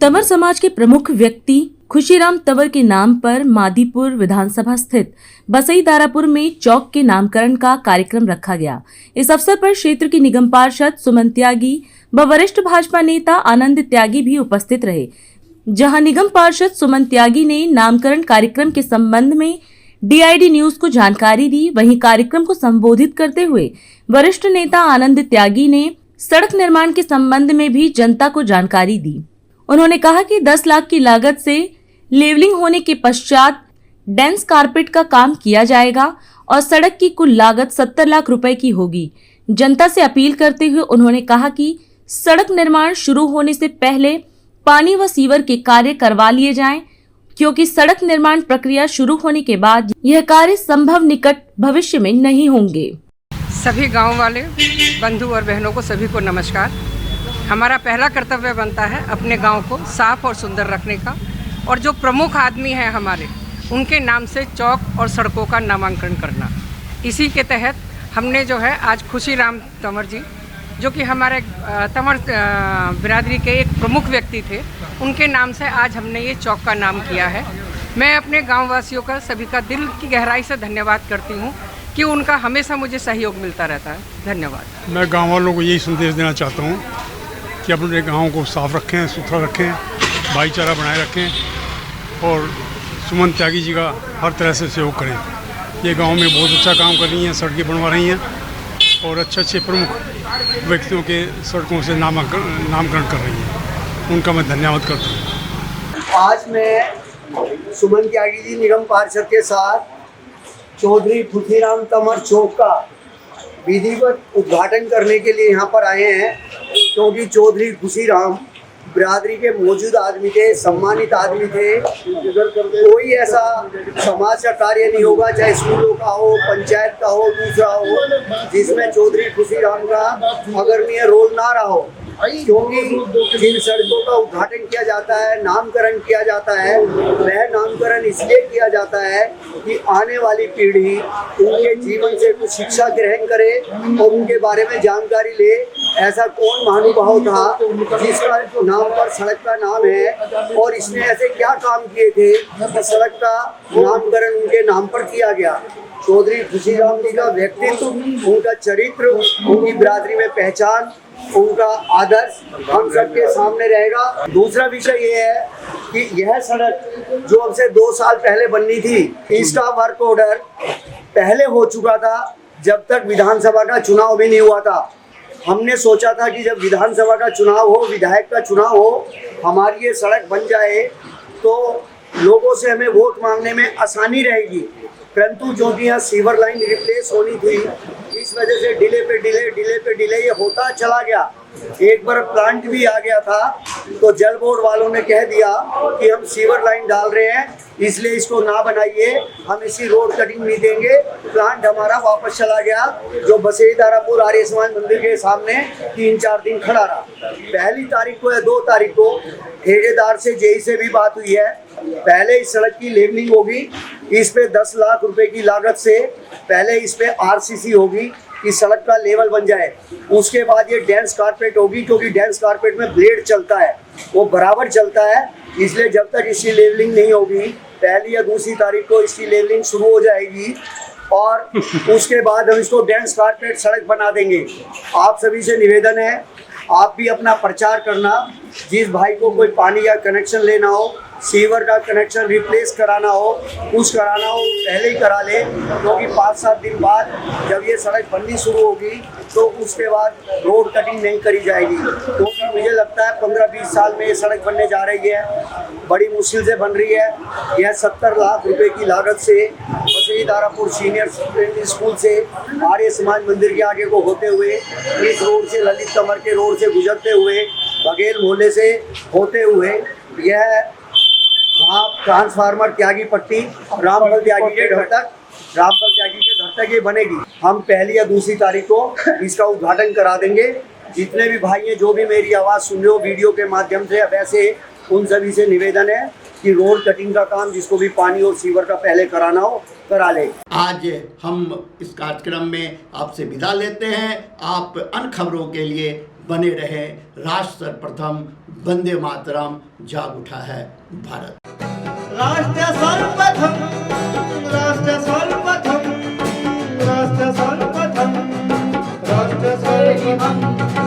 तंवर समाज के प्रमुख व्यक्ति खुशीराम तंवर के नाम पर मादीपुर विधानसभा स्थित बसई दारापुर में चौक के नामकरण का कार्यक्रम रखा गया। इस अवसर पर क्षेत्र की निगम पार्षद सुमन त्यागी व वरिष्ठ भाजपा नेता आनंद त्यागी भी उपस्थित रहे। जहां निगम पार्षद सुमन त्यागी ने नामकरण कार्यक्रम के संबंध में DID न्यूज को जानकारी दी, वहीं कार्यक्रम को संबोधित करते हुए वरिष्ठ नेता आनंद त्यागी ने सड़क निर्माण के संबंध में भी जनता को जानकारी दी। उन्होंने कहा कि 10 लाख की लागत से लेवलिंग होने के पश्चात डेंस कारपेट का काम किया जाएगा और सड़क की कुल लागत 70 लाख रुपए की होगी। जनता से अपील करते हुए उन्होंने कहा कि सड़क निर्माण शुरू होने से पहले पानी व सीवर के कार्य करवा लिए जाएं, क्योंकि सड़क निर्माण प्रक्रिया शुरू होने के बाद यह कार्य संभव निकट भविष्य में नहीं होंगे। सभी गांव वाले बंधु और बहनों को सभी को नमस्कार। हमारा पहला कर्तव्य बनता है अपने गांव को साफ और सुंदर रखने का, और जो प्रमुख आदमी हैं हमारे उनके नाम से चौक और सड़कों का नामांकन करना। इसी के तहत हमने जो है आज खुशीराम तंवर जी, जो कि हमारे तंवर बिरादरी के एक प्रमुख व्यक्ति थे, उनके नाम से आज हमने ये चौक का नाम किया है। मैं अपने गाँव वासियों का सभी का दिल की गहराई से धन्यवाद करती हूँ कि उनका हमेशा मुझे सहयोग मिलता रहता है। धन्यवाद। मैं गाँव वालों को यही संदेश देना चाहता हूँ कि अपने गांव को साफ रखें, सुथरा रखें, भाईचारा बनाए रखें और सुमन त्यागी जी का हर तरह से सहयोग करें। ये गांव में बहुत अच्छा काम कर रही हैं, सड़कें बनवा रही हैं और अच्छे प्रमुख व्यक्तियों के सड़कों से नामकरण कर रही हैं। उनका मैं धन्यवाद करता हूँ। आज मैं सुमन त्यागी जी निगम पार्षद के साथ चौधरी खुशीराम तंवर चौक का विधिवत उद्घाटन करने के लिए यहाँ पर आए हैं, क्योंकि चौधरी खुशीराम बिरादरी के मौजूद आदमी थे, सम्मानित आदमी थे। कोई ऐसा समाज का कार्य नहीं होगा, चाहे स्कूलों का हो, पंचायत का हो, दूसरा हो, जिसमें चौधरी खुशीराम का अग्रणी रोल ना रहा हो। क्योंकि जिन सड़कों का उद्घाटन किया जाता है, नामकरण किया जाता है, वह नामकरण इसलिए किया जाता है कि आने वाली पीढ़ी उनके जीवन से कुछ शिक्षा ग्रहण करे और उनके बारे में जानकारी ले। ऐसा कौन महानुभाव था जिसका नाम पर सड़क का नाम है, और इसने ऐसे क्या काम किए थे कि सड़क का नामकरण उनके नाम पर किया गया। चौधरी खुशीराम जी का व्यक्तित्व, उनका चरित्र, उनकी बिरादरी में पहचान, उनका आदर्श हम सबके सामने रहेगा। दूसरा विषय ये है कि यह सड़क जो हमसे 2 साल पहले बननी थी, इसका वर्क ऑर्डर पहले हो चुका था, जब तक विधानसभा का चुनाव भी नहीं हुआ था। हमने सोचा था कि जब विधानसभा का चुनाव हो, विधायक का चुनाव हो, हमारी ये सड़क बन जाए तो लोगों से हमें वोट मांगने में आसानी रहेगी। परंतु जो भी यहाँ सीवर लाइन रिप्लेस होनी थी, इस वजह से डिले पे डिले ये होता चला गया। एक बार प्लांट भी आ गया था तो जल बोर्ड वालों ने कह दिया कि हम सीवर लाइन डाल रहे हैं, इसलिए इसको ना बनाइए, हम इसी रोड कटिंग नहीं देंगे। प्लांट हमारा वापस चला गया, जो बसई दारापुर आर्य समाज मंदिर के सामने 3-4 दिन खड़ा रहा। 1 तारीख को या 2 तारीख को ठेकेदार से जेई से भी बात हुई है। पहले इस सड़क की लेवलिंग होगी, इस पे 10 लाख रुपए की लागत से पहले इस पे RCC होगी कि सड़क का लेवल बन जाए। उसके बाद ये डेंस कारपेट होगी, क्योंकि डेंस कारपेट में ब्लेड चलता है, वो बराबर चलता है, इसलिए जब तक इसकी लेवलिंग नहीं होगी, 1 या 2 तारीख को इसकी लेवलिंग शुरू हो जाएगी और उसके बाद हम इसको डेंस कारपेट सड़क बना देंगे। आप सभी से निवेदन है, आप भी अपना प्रचार करना। जिस भाई को कोई पानी का कनेक्शन लेना हो, सीवर का कनेक्शन रिप्लेस कराना हो, कुछ कराना हो, पहले ही करा ले, क्योंकि 5-7 दिन बाद जब ये सड़क बननी शुरू होगी तो उसके बाद रोड कटिंग नहीं करी जाएगी। क्योंकि मुझे लगता है 15-20 साल में ये सड़क बनने जा रही है, बड़ी मुश्किल से बन रही है। यह 70 लाख रुपए की लागत से बसई दारापुर सीनियर सेकेंडरी स्कूल से आर्य समाज मंदिर के आगे को होते हुए, इस रोड से ललित तंवर के रोड से गुजरते हुए, बघेल मोहल्ले से होते हुए, यह वहाँ ट्रांसफार्मर त्यागी पट्टी रामफल त्यागी के घर तक ये बनेगी। हम 1 या 2 तारीख को इसका उद्घाटन करा देंगे। जितने भी भाई हैं, जो भी मेरी आवाज़ सुन रहे हो वीडियो के माध्यम से, वैसे उन सभी से निवेदन है कि रोड कटिंग का काम जिसको भी पानी और सीवर का पहले कराना हो करा ले। आज हम इस कार्यक्रम में आपसे विदा लेते हैं। आप अन्य खबरों के लिए बने रहे। राष्ट्र सर्वप्रथम, वंदे मातरम, जाग उठा है भारत। राष्ट्र सर्वप्रथम